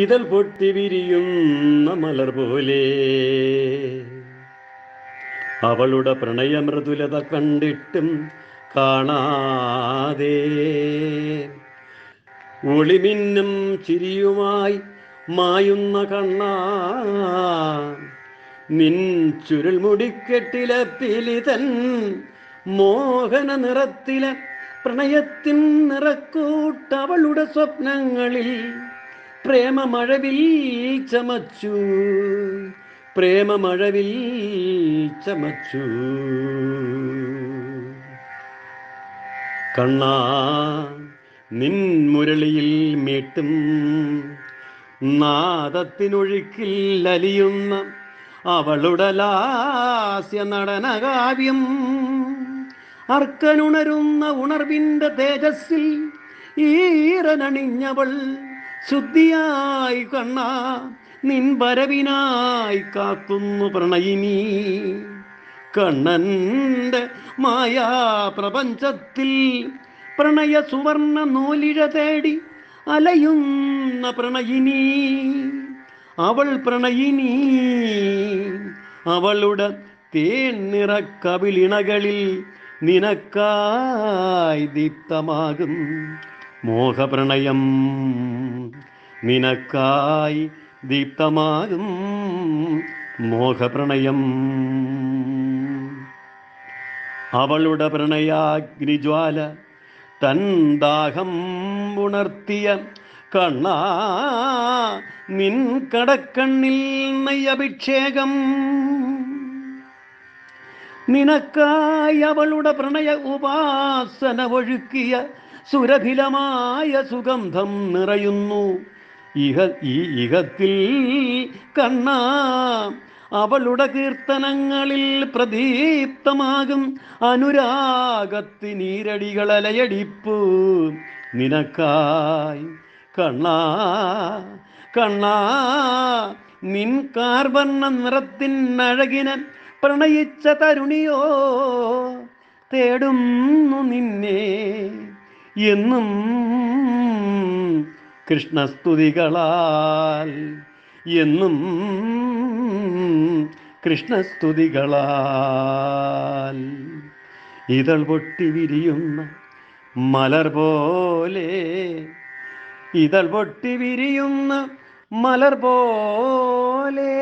ഇതൾ പൊട്ടി വിരിയുന്ന മലർ പോലെ അവളുടെ പ്രണയമൃദുലത കണ്ടിട്ടും കാണാതെ ഒളിമിന്നും ചിരിയുമായി മായുന്ന കണ്ണാ, നിൻ ചുരുൾ മുടിക്കെട്ടിലെ പിലിതൻ മോഹന നിറത്തിലെ പ്രണയത്തിൻ നിറക്കൂട്ടവളുടെ സ്വപ്നങ്ങളിൽ പ്രേമമഴവിൽ ചമച്ചു, പ്രേമമഴവിൽ ചമച്ചു. കണ്ണാ, നിൻ മുരളിയിൽ മീട്ടും നാദത്തിനൊഴുക്കിൽ അലിയുന്ന അവളുടെ ലാസ്യ നടനകാവ്യം, അർക്കനുണരുന്ന ഉണർവിൻ്റെ തേജസ്സിൽ ഈറനണിഞ്ഞവൾ ശുദ്ധിയായി കണ്ണാ, നിൻ വരവിനായി കാക്കുന്നു പ്രണയിനി. കണ്ണൻ്റെ മായാ പ്രപഞ്ചത്തിൽ പ്രണയ സുവർണ നൂലിഴ തേടി അലയുന്ന പ്രണയിനി, അവൾ പ്രണയിനി. അവളുടെ തേൻനിറ കവിളിണകളിൽ നിനക്കായി ദീപ്തമാകും മോഹപ്രണയം, നിനക്കായി ദീപ്തമാകും മോഹപ്രണയം. അവളുടെ പ്രണയാഗ്നിജ്വാല തൻ ദാഹം ഉണർത്തിയ കണ്ണാ, നിൻ കടക്കണ്ണിൽ നെയ്യഭിഷേകം, നിനക്കായി അവളുടെ പ്രണയ ഉപാസന ഒഴുക്കിയ സുരഭിലമായ സുഗന്ധം നിറയുന്നു ഈ ഇഹത്തിൽ കണ്ണാ. അവളുടെ കീർത്തനങ്ങളിൽ പ്രദീപ്തമാകും അനുരാഗത്തിനീരടികൾ അലയടിപ്പു നിനക്കായി കണ്ണാ, കണ്ണാ. നിൻ കാർവർണ്ണ നിറത്തിൻ അഴകിനെ പ്രണയിച്ച തരുണിയോ തേടുന്നു നിന്നെ എന്നും കൃഷ്ണസ്തുതികളാൽ, എന്നും കൃഷ്ണസ്തുതികളാൽ. ഇതൾ പൊട്ടി വിരിയുന്ന മലർ പോലെ, ഇതൾ പൊട്ടി വിരിയുന്ന മലർ പോലെ.